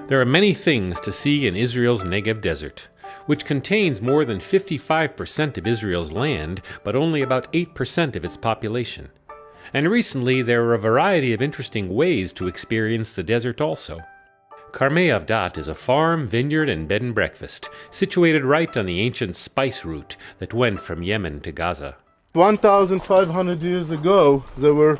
There are many things to see in Israel's Negev desert, which contains more than 55% of Israel's land, but only about 8% of its population. And recently there are a variety of interesting ways to experience the desert also. Karmei Avdat is a farm, vineyard, and bed and breakfast, situated right on the ancient spice route that went from Yemen to Gaza. 1,500 years ago, there were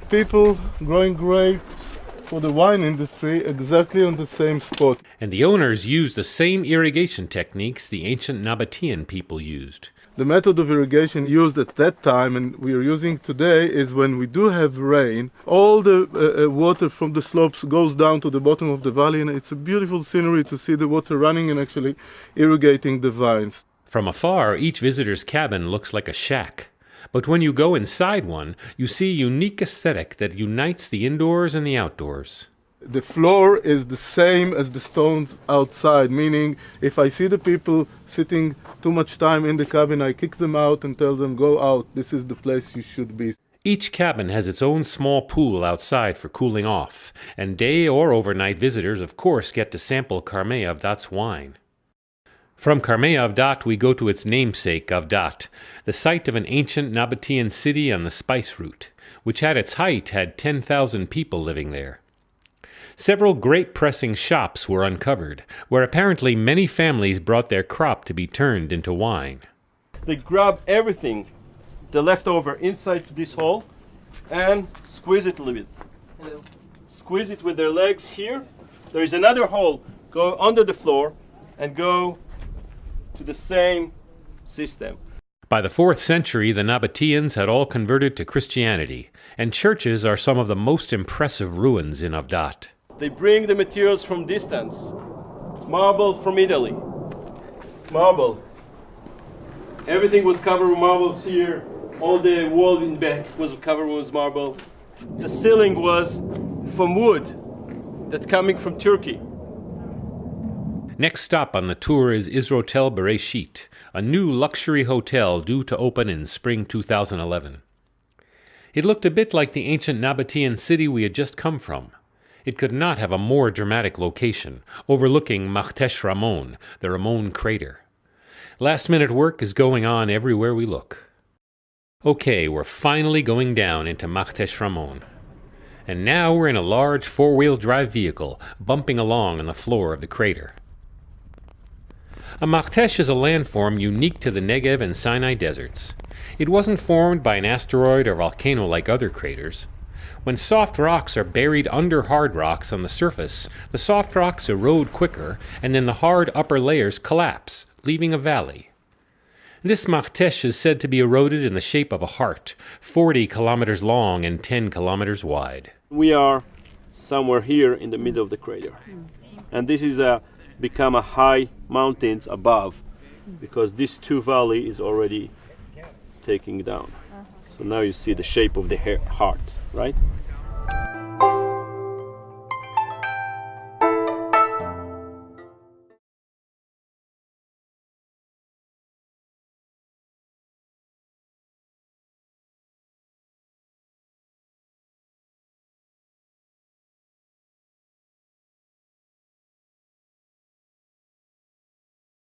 people growing grapes for the wine industry exactly on the same spot. And the owners used the same irrigation techniques the ancient Nabatean people used. The method of irrigation used at that time and we are using today is when we do have rain, all the water from the slopes goes down to the bottom of the valley, and it's a beautiful scenery to see the water running and actually irrigating the vines. From afar, each visitor's cabin looks like a shack. But when you go inside one, you see a unique aesthetic that unites the indoors and the outdoors. The floor is the same as the stones outside, meaning if I see the people sitting too much time in the cabin, I kick them out and tell them, go out, this is the place you should be. Each cabin has its own small pool outside for cooling off, and day or overnight visitors of course get to sample Karmei Avdat's wine. From Karmei Avdat we go to its namesake Avdat, the site of an ancient Nabatean city on the spice route, which at its height had 10,000 people living there. Several grape-pressing shops were uncovered, where apparently many families brought their crop to be turned into wine. They grab everything, the leftover, inside to this hole, and squeeze it a little bit. Squeeze it with their legs here. There is another hole, go under the floor, and go to the same system. By the 4th century, the Nabateans had all converted to Christianity, and churches are some of the most impressive ruins in Avdat. They bring the materials from distance. Marble from Italy. Marble. Everything was covered with marbles here. All the wall in the back was covered with marble. The ceiling was from wood that's coming from Turkey. Next stop on the tour is Israel Bereshit, a new luxury hotel due to open in spring 2011. It looked a bit like the ancient Nabatean city we had just come from. It could not have a more dramatic location, overlooking Machtesh Ramon, the Ramon crater. Last-minute work is going on everywhere we look. Okay, we're finally going down into Machtesh Ramon. And now we're in a large four-wheel drive vehicle, bumping along on the floor of the crater. A Machtesh is a landform unique to the Negev and Sinai deserts. It wasn't formed by an asteroid or volcano like other craters. When soft rocks are buried under hard rocks on the surface, the soft rocks erode quicker, and then the hard upper layers collapse, leaving a valley. This Machtesh is said to be eroded in the shape of a heart, 40 kilometers long and 10 kilometers wide. We are somewhere here in the middle of the crater. And this is become a high mountains above, because this two valley is already taking down. So now you see the shape of the heart, right?